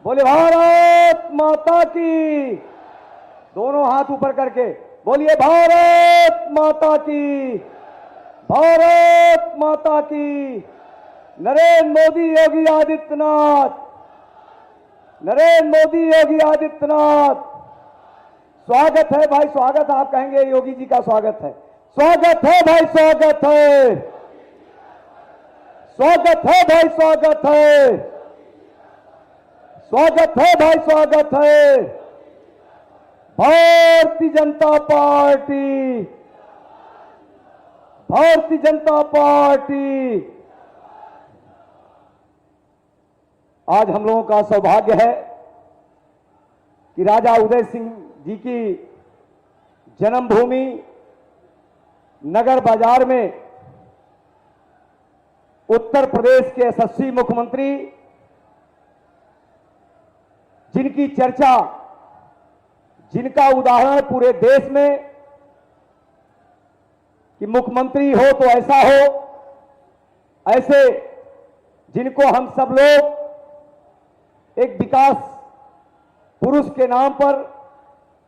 बोले भारत माता की। दोनों हाथ ऊपर करके बोलिए भारत माता की, भारत माता की। नरेंद्र मोदी योगी आदित्यनाथ, नरेंद्र मोदी योगी आदित्यनाथ। स्वागत है भाई, स्वागत। आप कहेंगे योगी जी का स्वागत है। स्वागत है भाई, स्वागत है, स्वागत है भाई, स्वागत है, स्वागत है भाई, स्वागत है। Bharatiya Janata party, Bharatiya Janata party. आज हम लोगों का सौभाग्य है कि राजा उदय सिंह जी की जन्मभूमि नगर बाजार में उत्तर प्रदेश के यशस्वी मुख्यमंत्री, जिनकी चर्चा, जिनका उदाहरण पूरे देश में कि मुख्यमंत्री हो तो ऐसा हो, ऐसे जिनको हम सब लोग एक विकास पुरुष के नाम पर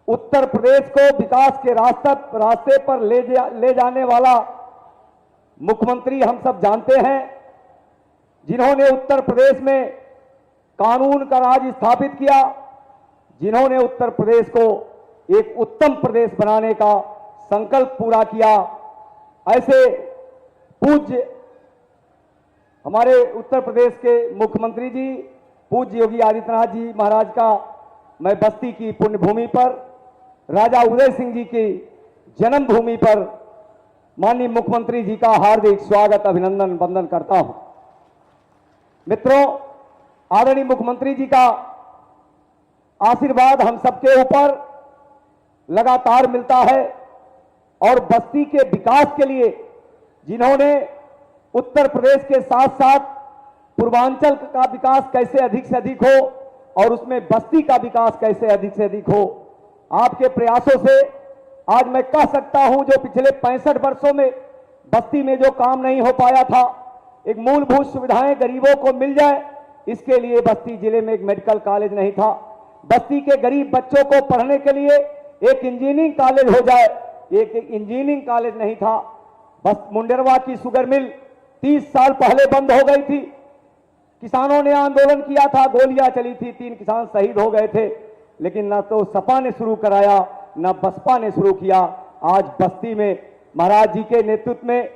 उत्तर प्रदेश को विकास के रास्ते पर ले जाने वाला मुख्यमंत्री हम सब जानते हैं, जिन्होंने उत्तर प्रदेश में कानून का राज स्थापित किया, जिन्होंने उत्तर प्रदेश को एक उत्तम प्रदेश बनाने का संकल्प पूरा किया। ऐसे पूज्य हमारे उत्तर प्रदेश के मुख्यमंत्री जी पूज्य योगी आदित्यनाथ जी महाराज का मैं बस्ती की पुण्यभूमि पर, राजा उदय सिंह जी की जन्मभूमि पर माननीय मुख्यमंत्री जी का हार्दिक स्वागत, अभिनंदन, वंदन करता हूं। मित्रों, आदरणीय मुख्यमंत्री जी का आशीर्वाद हम सबके ऊपर लगातार मिलता है और बस्ती के विकास के लिए जिन्होंने उत्तर प्रदेश के साथ साथ पूर्वांचल का विकास कैसे अधिक से अधिक हो और उसमें बस्ती का विकास कैसे अधिक से अधिक हो, आपके प्रयासों से आज मैं कह सकता हूं जो पिछले 65 वर्षों में बस्ती में जो काम नहीं हो पाया था, एक मूलभूत सुविधाएं गरीबों को मिल जाए, इसके लिए बस्ती जिले में एक मेडिकल कॉलेज नहीं था, बस्ती के गरीब बच्चों को पढ़ने के लिए एक इंजीनियरिंग कॉलेज हो जाए, एक इंजीनियरिंग कॉलेज नहीं था। बस मुंडेरवा की शुगर मिल 30 साल पहले बंद हो गई थी, किसानों ने आंदोलन किया था, गोलियां चली थी, 3 किसान शहीद हो गए थे, लेकिन ना तो सपा ने शुरू कराया ना बसपा ने शुरू किया। आज बस्ती में महाराज जी के नेतृत्व में,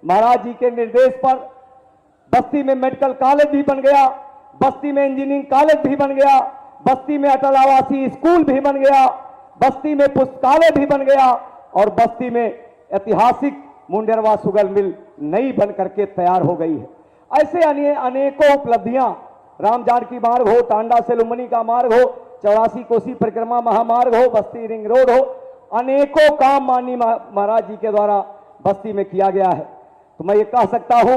महाराज जी के निर्देश पर बस्ती में मेडिकल कॉलेज भी बन गया, बस्ती में इंजीनियरिंग कॉलेज भी बन गया, बस्ती में अटल आवासीय स्कूल भी बन गया, बस्ती में पुस्तकालय भी बन गया और बस्ती में ऐतिहासिक मुंडेरवा शुगर मिल नई बन करके तैयार हो गई है। ऐसे अनेकों उपलब्धियां, राम जानकी मार्ग हो, टांडा से लुम्बिनी का मार्ग हो, 84 कोसी परिक्रमा महामार्ग हो, बस्ती रिंग रोड हो, अनेकों काम माननीय महाराज जी के द्वारा बस्ती में किया गया है। तो मैं ये कह सकता हूं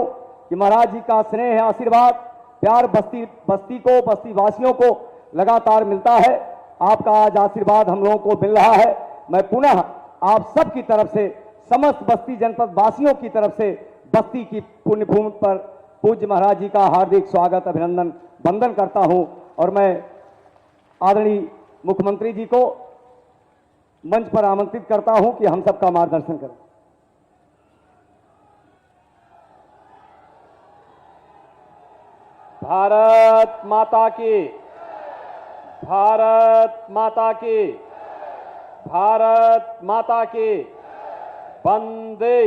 कि महाराज जी का स्नेह, आशीर्वाद, प्यार बस्ती को, बस्ती वासियों को लगातार मिलता है। आपका आज आशीर्वाद हम लोगों को मिल रहा है। मैं पुनः आप सबकी तरफ से, समस्त बस्ती जनपद वासियों की तरफ से बस्ती की पुण्यभूमि पर पूज्य महाराज जी का हार्दिक स्वागत, अभिनंदन, वंदन करता हूं और मैं आदरणीय मुख्यमंत्री जी को मंच पर आमंत्रित करता हूं कि हम सबका मार्गदर्शन करें। भारत माता की, भारत माता की, भारत माता की। वंदे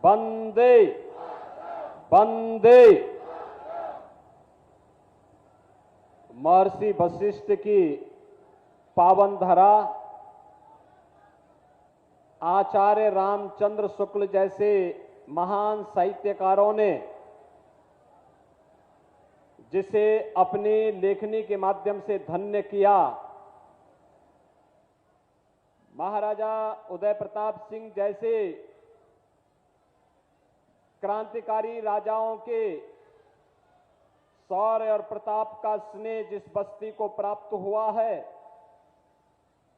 वंदे वंदे। महर्षि वशिष्ठ की पावन धरा, आचार्य रामचंद्र शुक्ल जैसे महान साहित्यकारों ने जिसे अपनी लेखनी के माध्यम से धन्य किया, महाराजा उदय प्रताप सिंह जैसे क्रांतिकारी राजाओं के शौर्य और प्रताप का स्नेह जिस बस्ती को प्राप्त हुआ है,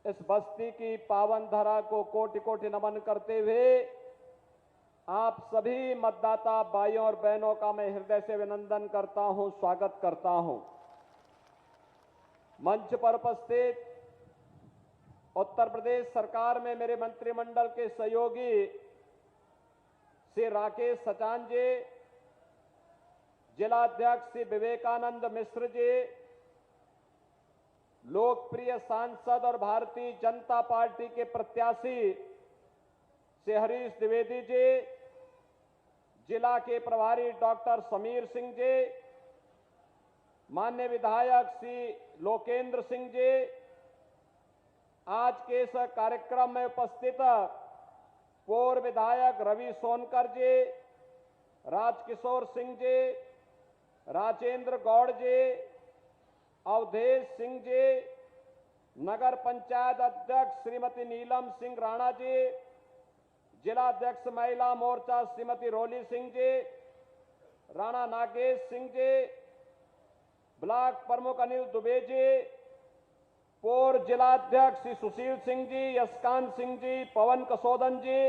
इस बस्ती की पावन धरा को कोटि कोटि नमन करते हुए आप सभी मतदाता भाइयों और बहनों का मैं हृदय से अभिनंदन करता हूं, स्वागत करता हूं। मंच पर उपस्थित उत्तर प्रदेश सरकार में मेरे मंत्रिमंडल के सहयोगी श्री राकेश सचान जी, जिलाध्यक्ष श्री विवेकानंद मिश्र जी, लोकप्रिय सांसद और भारतीय जनता पार्टी के प्रत्याशी श्री हरीश द्विवेदी जी, जिला के प्रभारी डॉक्टर समीर सिंह जी, माननीय विधायक श्री लोकेंद्र सिंह जी, आज के इस कार्यक्रम में उपस्थित पूर्व विधायक रवि सोनकर जी, राजकिशोर सिंह जी, राजेंद्र गौड़ जी, अवधेश सिंह जी, नगर पंचायत अध्यक्ष श्रीमती नीलम सिंह राणा जी, जिलाध्यक्ष महिला मोर्चा श्रीमती रोली सिंह जी, राणा नागेश सिंह जी, ब्लॉक प्रमुख अनिल दुबे जी, पूर्व जिलाध्यक्ष श्री सुशील सिंह जी, यशकांत सिंह जी, पवन कसोदन जी,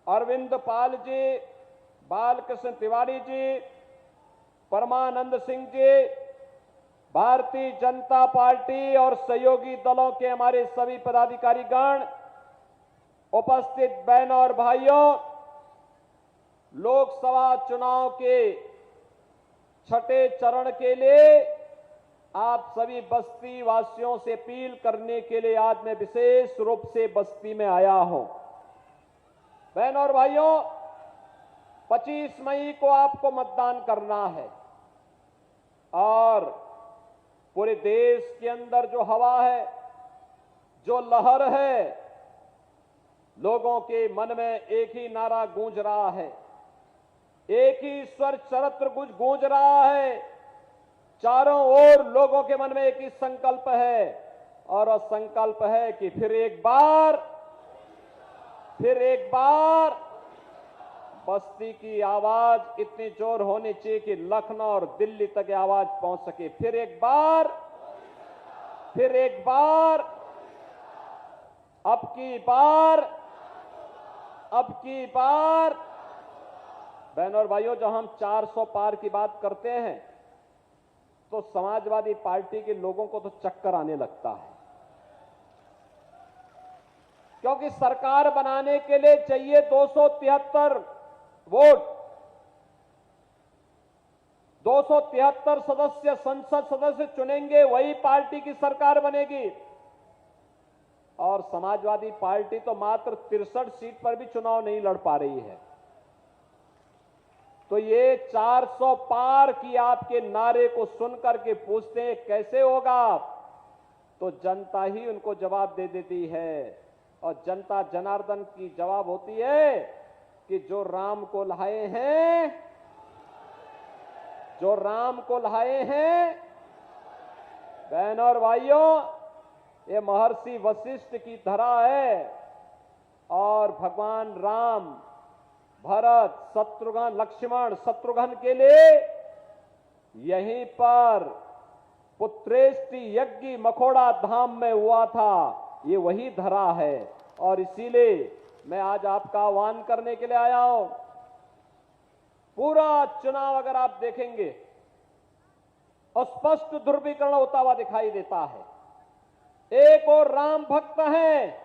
अरविंद पाल जी, बालकृष्ण तिवारी जी, परमानंद सिंह जी, भारतीय जनता पार्टी और सहयोगी दलों के हमारे सभी पदाधिकारीगण, उपस्थित बहनों और भाइयों, लोकसभा चुनाव के छठे चरण के लिए आप सभी बस्ती वासियों से अपील करने के लिए आज मैं विशेष रूप से बस्ती में आया हूं। बहनों और भाइयों, 25 मई को आपको मतदान करना है और पूरे देश के अंदर जो हवा है, जो लहर है, लोगों के मन में एक ही नारा गूंज रहा है, एक ही स्वर चरत्र गूंज रहा है। चारों ओर लोगों के मन में एक ही संकल्प है और वह संकल्प है कि फिर एक बार बस्ती की आवाज इतनी जोर होनी चाहिए कि लखनऊ और दिल्ली तक आवाज पहुंच सके। फिर एक बार अब की बार बहनों और भाइयों, जब हम 400 पार की बात करते हैं तो समाजवादी पार्टी के लोगों को तो चक्कर आने लगता है, क्योंकि सरकार बनाने के लिए चाहिए 273 वोट, 273 सदस्य संसद सदस्य चुनेंगे, वही पार्टी की सरकार बनेगी। और समाजवादी पार्टी तो मात्र 63 सीट पर भी चुनाव नहीं लड़ पा रही है। तो ये 400 पार की आपके नारे को सुनकर के पूछते हैं कैसे होगा, तो जनता ही उनको जवाब दे देती है। और जनता जनार्दन की जवाब होती है कि जो राम को लाए हैं, बहनों और भाइयों, ये महर्षि वशिष्ठ की धरा है और भगवान राम, भरत, शत्रुघ्न के लिए यहीं पर पुत्रेष्टि यज्ञ मखोड़ा धाम में हुआ था। ये वही धरा है और इसीलिए मैं आज आपका आह्वान करने के लिए आया हूं। पूरा चुनाव अगर आप देखेंगे और स्पष्ट ध्रुवीकरण होता हुआ दिखाई देता है। एक और राम भक्त हैं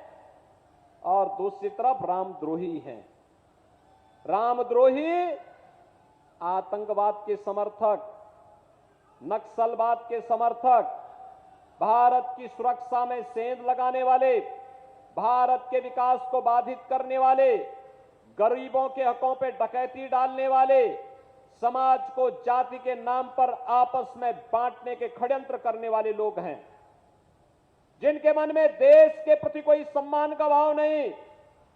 और दूसरी तरफ रामद्रोही हैं। रामद्रोही आतंकवाद के समर्थक, नक्सलवाद के समर्थक, भारत की सुरक्षा में सेंध लगाने वाले, भारत के विकास को बाधित करने वाले, गरीबों के हकों पे डकैती डालने वाले, समाज को जाति के नाम पर आपस में बांटने के षड्यंत्र करने वाले लोग हैं, जिनके मन में देश के प्रति कोई सम्मान का भाव नहीं,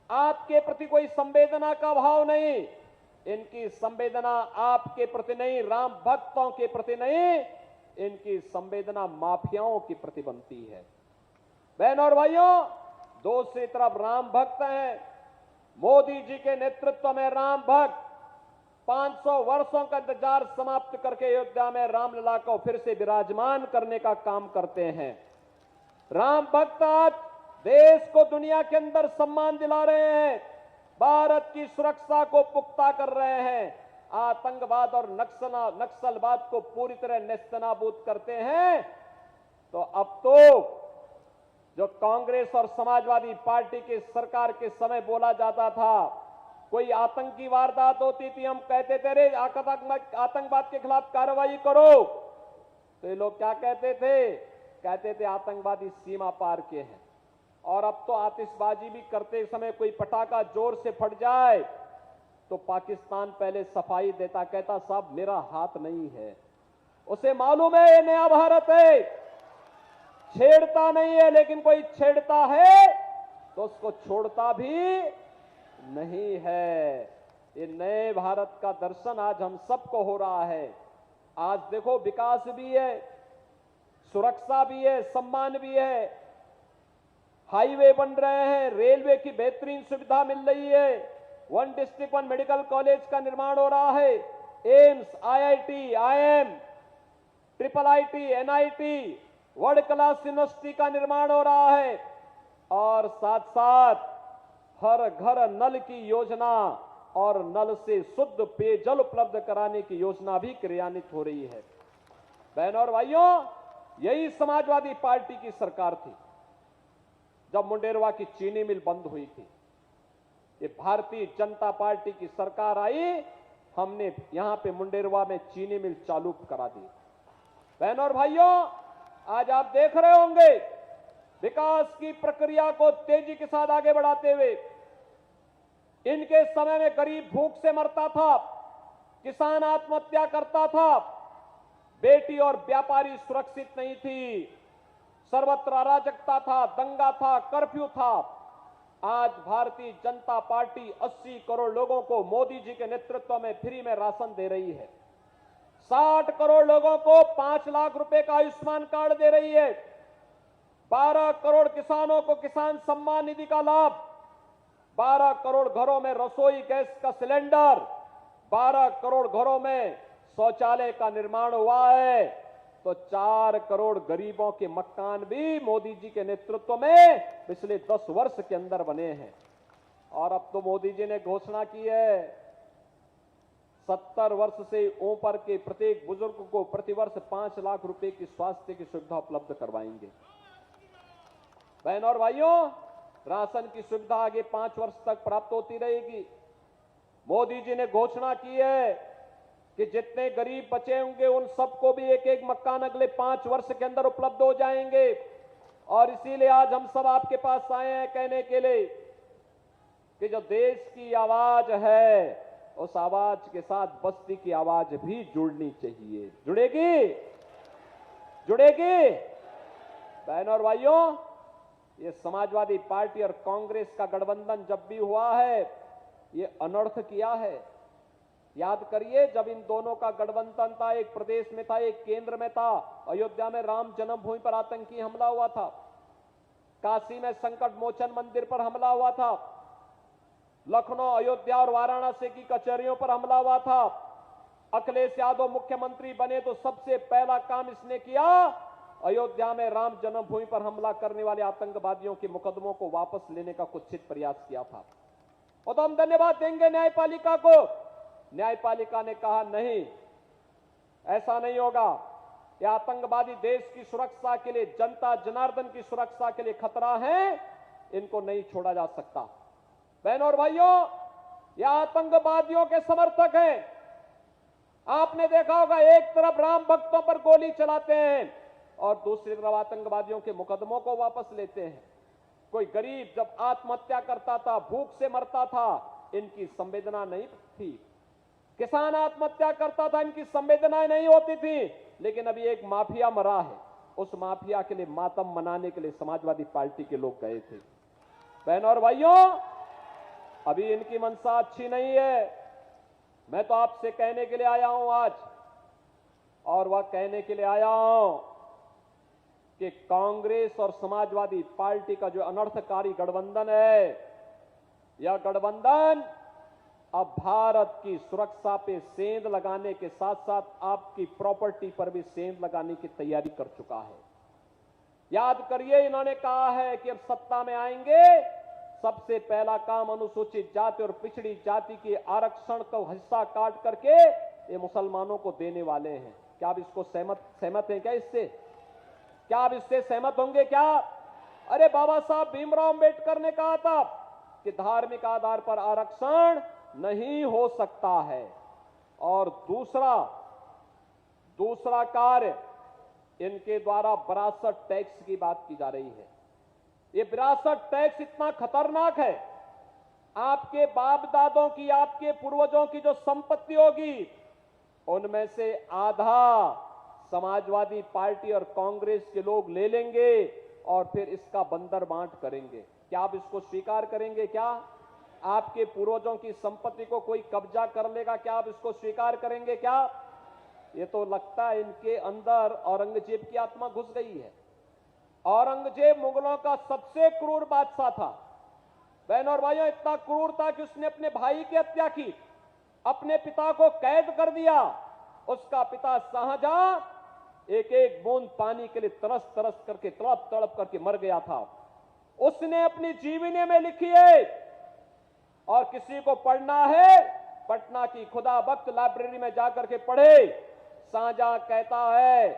आपके प्रति कोई संवेदना का भाव नहीं। इनकी संवेदना आपके प्रति नहीं, राम भक्तों के प्रति नहीं, इनकी संवेदना माफियाओं के प्रति बनती है। बहनों और भाइयों, दूसरी तरफ राम भक्त हैं, मोदी जी के नेतृत्व में राम भक्त 500 वर्षों का इंतजार समाप्त करके अयोध्या में रामलला को फिर से विराजमान करने का काम करते हैं। राम भक्त आज देश को दुनिया के अंदर सम्मान दिला रहे हैं, भारत की सुरक्षा को पुख्ता कर रहे हैं, आतंकवाद और नक्सलवाद को पूरी तरह नेस्तनाबूद करते हैं। तो अब तो जो कांग्रेस और समाजवादी पार्टी की सरकार के समय बोला जाता था, कोई आतंकी वारदात होती थी, हम कहते थे रे आतंकवाद के खिलाफ कार्रवाई करो, तो ये लोग क्या कहते थे? कहते थे आतंकवादी सीमा पार के हैं। और अब तो आतिशबाजी भी करते समय कोई पटाखा जोर से फट जाए तो पाकिस्तान पहले सफाई देता, कहता साहब मेरा हाथ नहीं है। उसे मालूम है ये नया भारत है, छेड़ता नहीं है, लेकिन कोई छेड़ता है तो उसको छोड़ता भी नहीं है। ये नए भारत का दर्शन आज हम सबको हो रहा है। आज देखो विकास भी है, सुरक्षा भी है, सम्मान भी है, हाईवे बन रहे हैं, रेलवे की बेहतरीन सुविधा मिल रही है, one district one medical college का निर्माण हो रहा है, AIIMS, IIT, IIM, triple IT, NIT, world class university का निर्माण हो रहा है, और साथ साथ हर घर नल की योजना और नल से शुद्ध पेयजल उपलब्ध कराने की योजना भी क्रियान्वित हो रही है। बहनों और भाइयों, यही समाजवादी पार्टी की सरकार थी जब मुंडेरवा की चीनी मिल बंद हुई थी। ये भारतीय जनता पार्टी की सरकार आई, हमने यहां पे मुंडेरवा में चीनी मिल चालू करा दी। बहनों और भाइयों, आज आप देख रहे होंगे विकास की प्रक्रिया को तेजी के साथ आगे बढ़ाते हुए, इनके समय में गरीब भूख से मरता था, किसान आत्महत्या करता था, बेटी और व्यापारी सुरक्षित नहीं थी, सर्वत्र अराजकता था, दंगा था, कर्फ्यू था। आज भारतीय जनता पार्टी 80 करोड़ लोगों को मोदी जी के नेतृत्व में फ्री में राशन दे रही है, 60 करोड़ लोगों को 5 लाख रुपए का आयुष्मान कार्ड दे रही है, 12 करोड़ किसानों को किसान सम्मान निधि का लाभ, 12 करोड़ घरों में रसोई गैस का सिलेंडर, 12 करोड़ घरों में शौचालय का निर्माण हुआ है, तो 4 करोड़ गरीबों के मकान भी मोदी जी के नेतृत्व में पिछले 10 वर्ष के अंदर बने हैं। और अब तो मोदी जी ने घोषणा की है 70 वर्ष से ऊपर के प्रत्येक बुजुर्ग को प्रतिवर्ष 5 लाख रुपए की स्वास्थ्य की सुविधा उपलब्ध करवाएंगे। बहनों और भाइयों, राशन की सुविधा आगे 5 वर्ष तक प्राप्त होती रहेगी। मोदी जी ने घोषणा की है कि जितने गरीब बचे होंगे उन सबको भी एक एक मकान अगले 5 वर्ष के अंदर उपलब्ध हो जाएंगे। और इसीलिए आज हम सब आपके पास आए हैं कहने के लिए कि जो देश की आवाज है, उस आवाज के साथ बस्ती की आवाज भी जुड़नी चाहिए। जुड़ेगी? जुड़ेगी? बहनों और भाइयों, ये समाजवादी पार्टी और कांग्रेस का गठबंधन जब भी हुआ है, ये अनर्थ किया है। याद करिए, जब इन दोनों का गठबंधन था, एक प्रदेश में था, एक केंद्र में था। अयोध्या में राम जन्मभूमि पर आतंकी हमला हुआ था, काशी में संकट मोचन मंदिर पर हमला हुआ था, लखनऊ, अयोध्या और वाराणसी की कचहरियों पर हमला हुआ था। अखिलेश यादव मुख्यमंत्री बने तो सबसे पहला काम इसने किया, अयोध्या में राम जन्मभूमि पर हमला करने वाले आतंकवादियों के मुकदमों को वापस लेने का कुत्सित प्रयास किया था। और तो हम धन्यवाद देंगे न्यायपालिका को। न्यायपालिका ने कहा नहीं, ऐसा नहीं होगा, यह आतंकवादी देश की सुरक्षा के लिए, जनता जनार्दन की सुरक्षा के लिए खतरा है, इनको नहीं छोड़ा जा सकता। बहनों और भाइयों, यह आतंकवादियों के समर्थक हैं। आपने देखा होगा, एक तरफ राम भक्तों पर गोली चलाते हैं और दूसरी तरफ आतंकवादियों के मुकदमों को वापस लेते हैं। कोई गरीब जब आत्महत्या करता था, भूख से मरता था, इनकी संवेदना नहीं थी। किसान आत्महत्या करता था, इनकी संवेदनाएं नहीं होती थी। लेकिन अभी एक माफिया मरा है, उस माफिया के लिए मातम मनाने के लिए समाजवादी पार्टी के लोग गए थे। बहनों और भाइयों, अभी इनकी मंशा अच्छी नहीं है। मैं तो आपसे कहने के लिए आया हूं आज, और वह कहने के लिए आया हूं कि कांग्रेस और समाजवादी पार्टी का जो अनर्थकारी गठबंधन है, यह गठबंधन अब भारत की सुरक्षा पे सेंध लगाने के साथ साथ आपकी प्रॉपर्टी पर भी सेंध लगाने की तैयारी कर चुका है। याद करिए, इन्होंने कहा है कि अब सत्ता में आएंगे, सबसे पहला काम अनुसूचित जाति और पिछड़ी जाति के आरक्षण का हिस्सा काट करके ये मुसलमानों को देने वाले हैं। क्या आप इसको सहमत हैं क्या? इससे क्या आप इससे सहमत होंगे क्या? अरे बाबा साहब भीमराव अंबेडकर ने कहा था कि धार्मिक आधार पर आरक्षण नहीं हो सकता है। और दूसरा कार्य इनके द्वारा विरासत टैक्स की बात की जा रही है। ये विरासत टैक्स इतना खतरनाक है, आपके बाप दादों की, आपके पूर्वजों की जो संपत्ति होगी उनमें से आधा समाजवादी पार्टी और कांग्रेस के लोग ले लेंगे और फिर इसका बंदर बांट करेंगे। क्या आप इसको स्वीकार करेंगे? क्या आपके पूर्वजों की संपत्ति को कोई कब्जा कर लेगा? क्या आप इसको स्वीकार करेंगे? क्या ये तो लगता है इनके अंदर औरंगजेब की आत्मा घुस गई है। औरंगजेब मुगलों का सबसे क्रूर बादशाह था। बहनों और भाइयों, इतना क्रूर था कि उसने अपने भाई की हत्या की, अपने पिता को कैद कर दिया। उसका पिता शाहजहां एक एक बूंद पानी के लिए तरस तरस करके, तड़प तड़प करके मर गया था। उसने अपनी जीवनी में लिखी है, और किसी को पढ़ना है पटना की खुदा बख्त लाइब्रेरी में जाकर के पढ़े। शाहजहां कहता है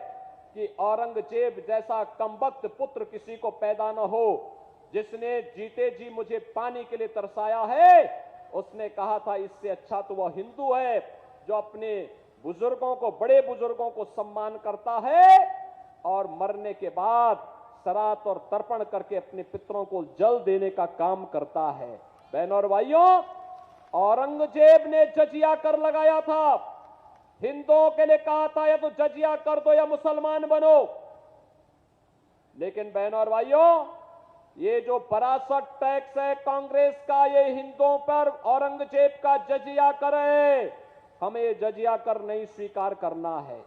कि औरंगजेब जैसा कमबख्त पुत्र किसी को पैदा न हो, जिसने जीते जी मुझे पानी के लिए तरसाया है। उसने कहा था इससे अच्छा तो वह हिंदू है जो अपने बुजुर्गों को, बड़े बुजुर्गों को सम्मान करता है और मरने के बाद सरात और तर्पण करके अपने पितरों को जल देने का काम करता है। बहनों और भाइयों, औरंगजेब ने जजिया कर लगाया था, हिंदुओं के लिए कहा था या तो जजिया कर दो या मुसलमान बनो। लेकिन बहनों और भाइयों, ये जो विरासत टैक्स है कांग्रेस का, ये हिंदुओं पर औरंगजेब का जजिया कर है। हमें ये जजिया कर नहीं स्वीकार करना है,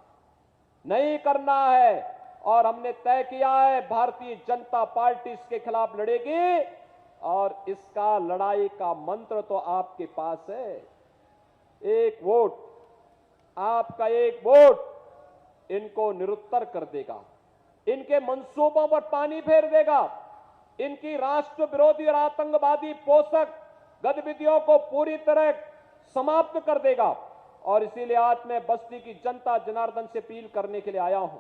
नहीं करना है। और हमने तय किया है भारतीय जनता पार्टी इसके खिलाफ लड़ेगी, और इसका लड़ाई का मंत्र तो आपके पास है। एक वोट, आपका एक वोट इनको निरुत्तर कर देगा, इनके मंसूबों पर पानी फेर देगा, इनकी राष्ट्र विरोधी और आतंकवादी पोषक गतिविधियों को पूरी तरह समाप्त कर देगा। और इसीलिए आज मैं बस्ती की जनता जनार्दन से अपील करने के लिए आया हूं।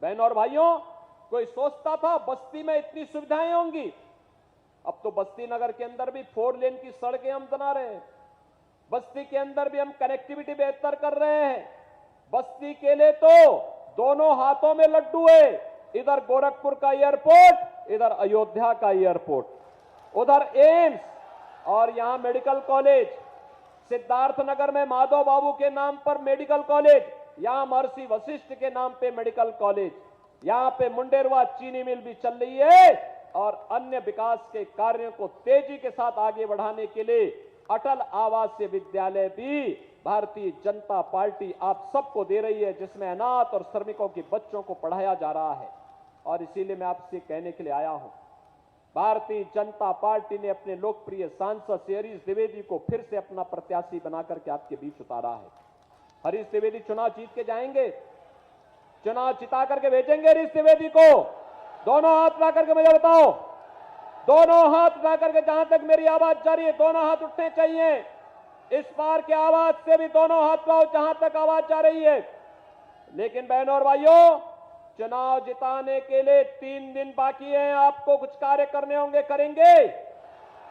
बहनों और भाइयों, कोई सोचता था बस्ती में इतनी सुविधाएं होंगी? अब तो बस्ती नगर के अंदर भी 4 लेन की सड़कें हम बना रहे हैं, बस्ती के अंदर भी हम कनेक्टिविटी बेहतर कर रहे हैं। बस्ती के लिए तो दोनों हाथों में लड्डू है, इधर गोरखपुर का एयरपोर्ट, इधर अयोध्या का एयरपोर्ट, उधर एम्स, और यहां मेडिकल कॉलेज, सिद्धार्थनगर में माधव बाबू के नाम पर मेडिकल कॉलेज, यहां महर्षि वशिष्ठ के नाम पे मेडिकल कॉलेज, यहां पे मुंडेरवा चीनी मिल भी चल रही है। और अन्य विकास के कार्यों को तेजी के साथ आगे बढ़ाने के लिए अटल आवासीय विद्यालय भी भारतीय जनता पार्टी आप सबको दे रही है, जिसमें अनाथ और श्रमिकों के बच्चों को पढ़ाया जा रहा है। और इसीलिए मैं आपसे कहने के लिए आया हूं, भारतीय जनता पार्टी ने अपने लोकप्रिय सांसद हरीश द्विवेदी को फिर से अपना प्रत्याशी बनाकर के आपके बीच उतारा है। हरीश द्विवेदी चुनाव जीत के जाएंगे, चुनाव जिता करके भेजेंगे हरीश द्विवेदी को। दोनों हाथ ला करके मुझे बताओ, दोनों हाथ ला करके, जहां तक मेरी आवाज जा रही है दोनों हाथ उठने चाहिए। इस पार की आवाज से भी दोनों हाथ लाओ जहां तक आवाज जा रही है। लेकिन बहनों और भाइयों, चुनाव जिताने के लिए 3 दिन बाकी हैं, आपको कुछ कार्य करने होंगे, करेंगे?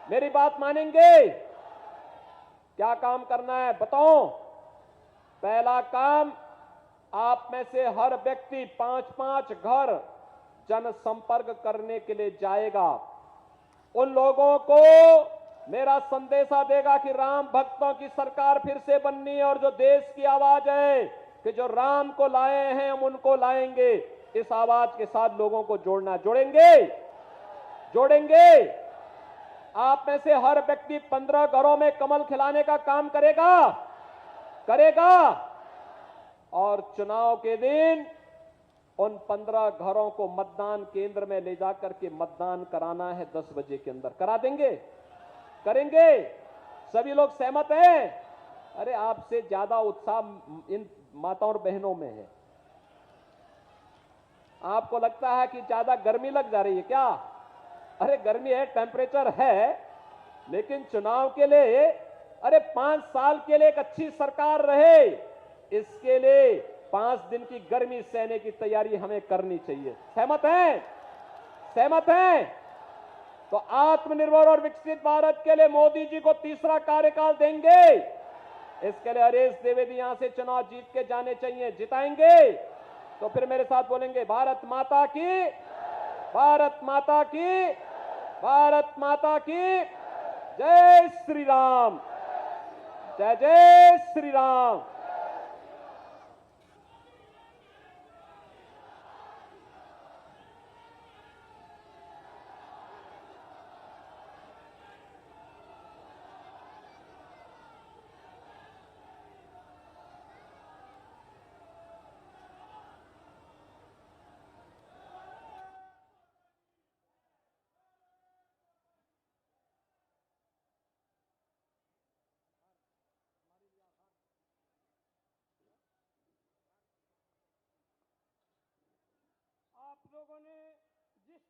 मेरी बात मानेंगे? क्या काम करना है बताओ? पहला काम, आप में से हर व्यक्ति 5-5 घर जनसंपर्क करने के लिए जाएगा। उन लोगों को मेरा संदेशा देगा कि राम भक्तों की सरकार फिर से बननी है, और जो देश की आवाज है कि जो राम को लाए हैं हम उनको लाएंगे, इस आवाज के साथ लोगों को जोड़ना। जोड़ेंगे। आप में से हर व्यक्ति 15 घरों में कमल खिलाने का काम करेगा। और चुनाव के दिन उन 15 घरों को मतदान केंद्र में ले जाकर के मतदान कराना है 10 बजे के अंदर। करा देंगे? करेंगे? सभी लोग सहमत हैं? अरे आपसे ज्यादा उत्साह इन माताओं और बहनों में है। आपको लगता है कि ज्यादा गर्मी लग जा रही है क्या? अरे गर्मी है, टेम्परेचर है, लेकिन चुनाव के लिए, अरे 5 साल के लिए एक अच्छी सरकार रहे, इसके लिए 5 दिन की गर्मी सहने की तैयारी हमें करनी चाहिए। सहमत हैं? सहमत हैं? तो आत्मनिर्भर और विकसित भारत के लिए मोदी जी को तीसरा कार्यकाल देंगे। इसके लिए हरीश द्विवेदी यहां से चुनाव जीत के जाने चाहिए। जिताएंगे तो फिर मेरे साथ बोलेंगे, भारत माता की, भारत माता की, भारत माता की जय श्री राम, जय जय श्री राम।